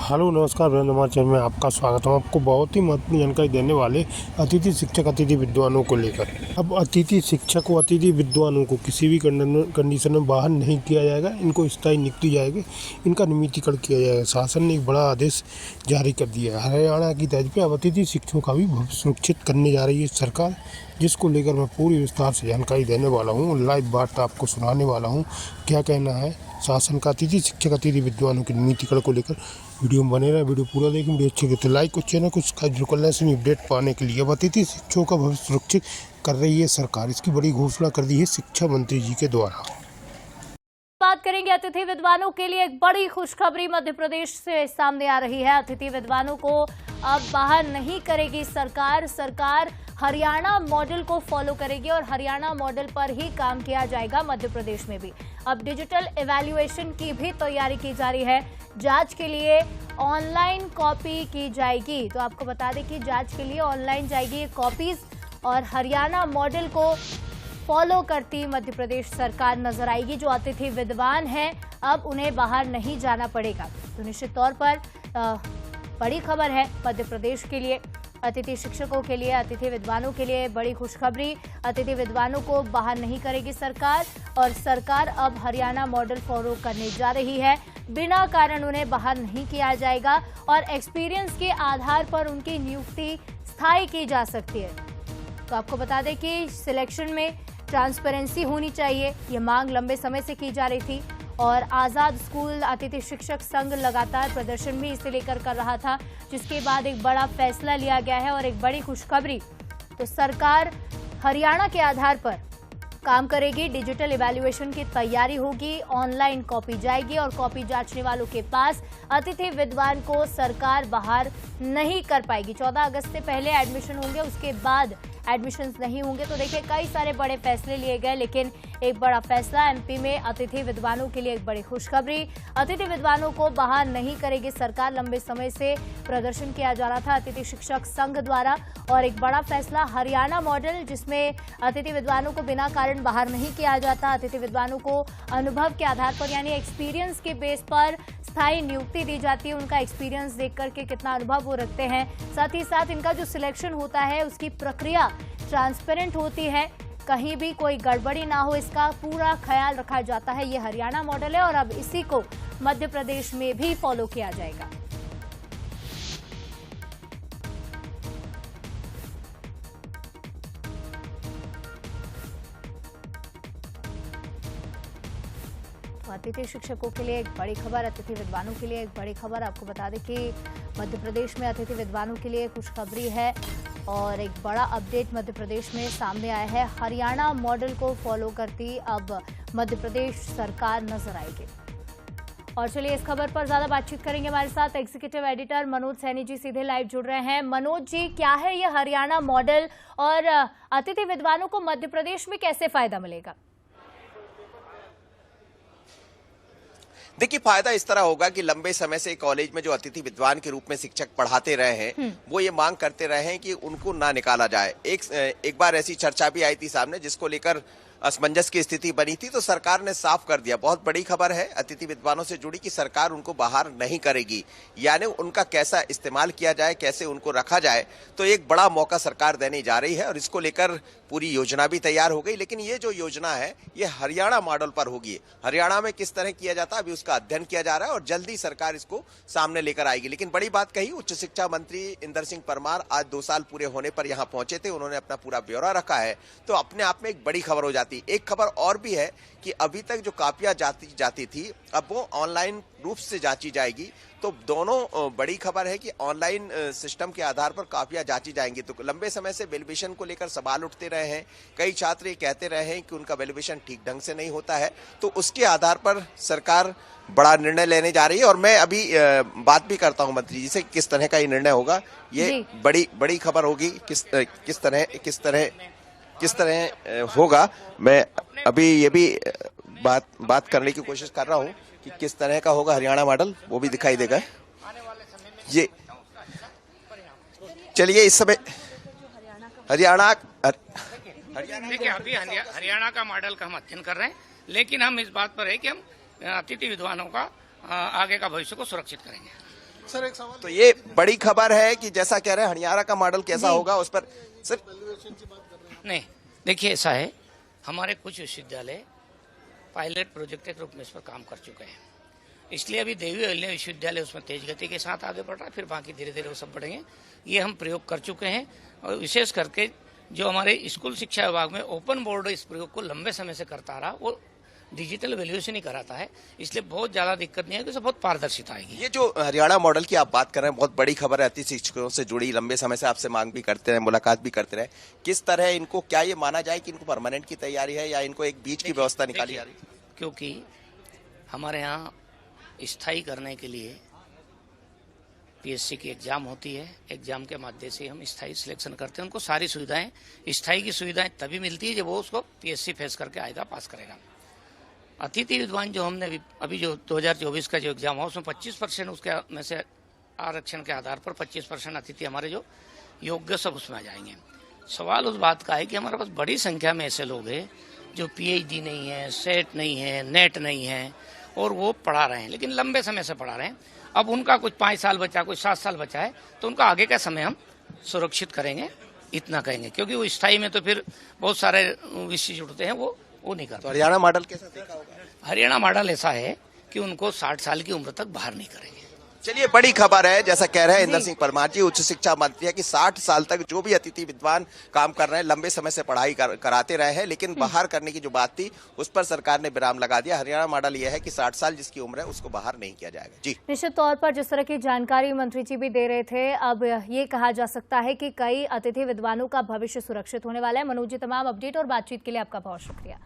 Hello नमस्कार वीरेंद्र हमारे channel में आपका स्वागत है। आपको बहुत ही महत्वपूर्ण जानकारी देने वाले अतिथि शिक्षक अतिथि विद्वानों को लेकर। अब अतिथि शिक्षक व अतिथि विद्वानों को किसी भी कंडीशन में बाहर नहीं किया जाएगा। इनको स्थायी नियुक्ति जाएगी, इनका नियमितीकरण किया जाएगा। शासन ने एक बड़ा आदेश जारी कर दिया है। हरियाणा की तर्ज पर अब अतिथि शिक्षकों का भी भविष्य सुरक्षित करने जा रही है सरकार, जिसको लेकर मैं पूरी विस्तार से जानकारी देने वाला हूँ। लाइव वार्ता आपको सुनाने वाला हूँ क्या कहना है शासन का अतिथि शिक्षक अतिथि विद्वानों के नियमितीकरण को लेकर। वीडियो में बने रहे, वीडियो पूरा देखें। वीडियो अच्छी लगे तो लाइक और चैनल को सब्सक्राइब जरूर कर लें इसमें अपडेट पाने के लिए। अब अतिथि शिक्षकों का भविष्य सुरक्षित कर रही है सरकार, इसकी बड़ी घोषणा कर दी है शिक्षा मंत्री जी के द्वारा। बात करेंगे अतिथि विद्वानों के लिए एक बड़ी खुशखबरी मध्य प्रदेश से सामने आ रही है। अतिथि विद्वानों को अब बाहर नहीं करेगी सरकार। सरकार हरियाणा मॉडल को फॉलो करेगी और हरियाणा मॉडल पर ही काम किया जाएगा मध्य प्रदेश में भी। अब डिजिटल इवैल्यूएशन की भी तैयारी की जा रही है। जांच के लिए ऑनलाइन कॉपी की जाएगी। तो आपको बता दें कि जांच के लिए ऑनलाइन जाएगी कॉपीज और हरियाणा मॉडल को फॉलो करती मध्य प्रदेश सरकार नजर आएगी। जो अतिथि विद्वान हैं अब उन्हें बाहर नहीं जाना पड़ेगा। तो निश्चित तौर पर बड़ी खबर है मध्य प्रदेश के लिए, अतिथि शिक्षकों के लिए, अतिथि विद्वानों के लिए बड़ी खुशखबरी। अतिथि विद्वानों को बाहर नहीं करेगी सरकार और सरकार अब हरियाणा मॉडल फॉलो करने जा रही है। बिना कारण उन्हें बाहर नहीं किया जाएगा और एक्सपीरियंस के आधार पर उनकी नियुक्ति स्थायी की जा सकती है। तो आपको बता दें कि सिलेक्शन में ट्रांसपेरेंसी होनी चाहिए, ये मांग लंबे समय से की जा रही थी और आज़ाद स्कूल अतिथि शिक्षक संघ लगातार प्रदर्शन भी इसे लेकर कर रहा था, जिसके बाद एक बड़ा फैसला लिया गया है और एक बड़ी खुशखबरी। तो सरकार हरियाणा के आधार पर काम करेगी। डिजिटल इवैल्यूएशन की तैयारी होगी, ऑनलाइन कॉपी जाएगी और कॉपी जांचने वालों के पास अतिथि विद्वान को सरकार बाहर नहीं कर पाएगी। 14 अगस्त से पहले एडमिशन होंगे, उसके बाद एडमिशन्स नहीं होंगे। तो देखिए कई सारे बड़े फैसले लिए गए, लेकिन एक बड़ा फैसला एमपी में अतिथि विद्वानों के लिए एक बड़ी खुशखबरी। अतिथि विद्वानों को बाहर नहीं करेगी सरकार। लंबे समय से प्रदर्शन किया जा रहा था अतिथि शिक्षक संघ द्वारा और एक बड़ा फैसला हरियाणा मॉडल, जिसमें अतिथि विद्वानों को बिना कारण बाहर नहीं किया जाता। अतिथि विद्वानों को अनुभव के आधार पर यानी एक्सपीरियंस के बेस पर स्थायी नियुक्ति दी जाती है। उनका एक्सपीरियंस देख करके कितना अनुभव वो रखते हैं, साथ ही साथ इनका जो सिलेक्शन होता है उसकी प्रक्रिया ट्रांसपेरेंट होती है, कहीं भी कोई गड़बड़ी ना हो, इसका पूरा ख्याल रखा जाता है। ये हरियाणा मॉडल है और अब इसी को मध्य प्रदेश में भी फॉलो किया जाएगा। अतिथि शिक्षकों के लिए एक बड़ी खबर, अतिथि विद्वानों के लिए एक बड़ी खबर। आपको बता दें कि मध्य प्रदेश में अतिथि विद्वानों के लिए खुशखबरी है और एक बड़ा अपडेट मध्य प्रदेश में सामने आया है। हरियाणा मॉडल को फॉलो करती अब मध्य प्रदेश सरकार नजर आएगी। और चलिए इस खबर पर ज्यादा बातचीत करेंगे। हमारे साथ एग्जीक्यूटिव एडिटर मनोज सैनी जी सीधे लाइव जुड़ रहे हैं। मनोज जी, क्या है ये हरियाणा मॉडल और अतिथि विद्वानों को मध्य प्रदेश में कैसे फायदा मिलेगा? देखिए, फायदा इस तरह होगा कि लंबे समय से कॉलेज में जो अतिथि विद्वान के रूप में शिक्षक पढ़ाते रहे हैं, वो ये मांग करते रहे हैं कि उनको ना निकाला जाए। एक बार ऐसी चर्चा भी आई थी सामने, जिसको लेकर असमंजस की स्थिति बनी थी, तो सरकार ने साफ कर दिया। बहुत बड़ी खबर है अतिथि विद्वानों से जुड़ी कि सरकार उनको बाहर नहीं करेगी, यानी उनका कैसा इस्तेमाल किया जाए, कैसे उनको रखा जाए, तो एक बड़ा मौका सरकार देने जा रही है और इसको लेकर पूरी योजना भी तैयार हो गई। लेकिन ये जो योजना है ये हरियाणा मॉडल पर होगी। हरियाणा में किस तरह किया जाता है अभी उसका अध्ययन किया जा रहा है और जल्दी सरकार इसको सामने लेकर आएगी। लेकिन बड़ी बात कही, उच्च शिक्षा मंत्री इंदर सिंह परमार आज 2 साल पूरे होने पर यहाँ पहुंचे थे। उन्होंने अपना पूरा ब्यौरा रखा है, तो अपने आप में एक बड़ी खबर हो जाती। एक खबर और भी है कि अभी तक जो कापियां जाती थी अब वो ऑनलाइन रूप से जांची जाएगी। तो दोनों बड़ी खबर है कि ऑनलाइन सिस्टम के आधार पर कापियां जांची जाएंगी। तो लंबे समय से वैल्यूएशन को लेकर सवाल उठते रहे हैं, कई छात्र ये कहते रहे हैं कि उनका वैल्यूएशन ठीक ढंग से नहीं होता है। तो उसके आधार पर सरकार बड़ा निर्णय लेने जा रही है और मैं अभी बात भी करता हूं मंत्री जी से किस तरह का ये निर्णय होगा। ये बड़ी खबर होगी, किस तरह होगा। मैं अभी ये भी बात करने की कोशिश कर रहा हूँ कि किस तरह का होगा हरियाणा मॉडल, वो भी दिखाई देगा। ये चलिए इस समय हरियाणा देखिए, अभी हरियाणा का मॉडल का हम अध्ययन कर रहे हैं, लेकिन हम इस बात पर है कि हम अतिथि विद्वानों का आगे का भविष्य को सुरक्षित करेंगे। सर एक सवाल तो ये बड़ी खबर है कि जैसा कह रहे हैं हरियाणा का मॉडल कैसा होगा उस पर सर नहीं, देखिए ऐसा है, हमारे कुछ विश्वविद्यालय पायलट प्रोजेक्ट के रूप में इस पर काम कर चुके हैं, इसलिए अभी देवी अहिल्या विश्वविद्यालय उसमें तेज गति के साथ आगे बढ़ रहा है, फिर बाकी धीरे धीरे वो सब बढ़ेंगे। ये हम प्रयोग कर चुके हैं और विशेष करके जो हमारे स्कूल शिक्षा विभाग में ओपन बोर्ड इस प्रयोग को लंबे समय से करता रहा, वो डिजिटल वैल्यूएशन ही कराता है, इसलिए बहुत ज्यादा दिक्कत नहीं है कि बहुत पारदर्शिता आएगी। ये जो हरियाणा मॉडल की आप बात कर रहे हैं बहुत बड़ी खबर है, अतिथि शिक्षकों से जुड़ी, लंबे समय से आपसे मांग भी करते रहे, मुलाकात भी करते रहे, किस तरह इनको, क्या ये माना जाए कि इनको परमानेंट की तैयारी है या इनको एक बीच की व्यवस्था निकाली जा रही है? क्योंकि हमारे यहाँ स्थायी करने के लिए पीएससी की एग्जाम होती है, एग्जाम के माध्यम से हम स्थायी सिलेक्शन करते हैं, उनको सारी सुविधाएं, स्थायी की सुविधाएं तभी मिलती है जब वो उसको पीएससी फेस करके आएगा, पास करेगा। अतिथि विद्वान जो हमने अभी जो 2024 का जो एग्जाम हुआ उसमें 25% उसके में से आरक्षण के आधार पर 25% अतिथि हमारे जो योग्य सब उसमें आ जाएंगे। सवाल उस बात का है कि हमारे पास बड़ी संख्या में ऐसे लोग हैं जो पीएचडी नहीं है, सेट नहीं है, नेट नहीं है और वो पढ़ा रहे हैं, लेकिन लंबे समय से पढ़ा रहे हैं। अब उनका कुछ 5 साल बचा, कुछ 7 साल बचा है, तो उनका आगे का समय हम सुरक्षित करेंगे, इतना कहेंगे, क्योंकि वो स्थायी में तो फिर बहुत सारे विषय जुड़ते हैं, वो नहीं करते। तो हरियाणा मॉडल कैसा देखा होगा? हरियाणा मॉडल ऐसा है कि उनको 60 साल की उम्र तक बाहर नहीं करेंगे। चलिए, बड़ी खबर है, जैसा कह रहे हैं इंदर सिंह परमार जी, उच्च शिक्षा मंत्री है, कि 60 साल तक जो भी अतिथि विद्वान काम कर रहे हैं, लंबे समय से पढ़ाई कराते रहे हैं, लेकिन बाहर करने की जो बात थी उस पर सरकार ने विराम लगा दिया। हरियाणा मॉडल यह है कि 60 साल जिसकी उम्र है उसको बाहर नहीं किया जाएगा। जी, निश्चित तौर पर जिस तरह की जानकारी मंत्री जी भी दे रहे थे, अब ये कहा जा सकता है कि कई अतिथि विद्वानों का भविष्य सुरक्षित होने वाला है। मनोज जी, तमाम अपडेट और बातचीत के लिए आपका बहुत शुक्रिया।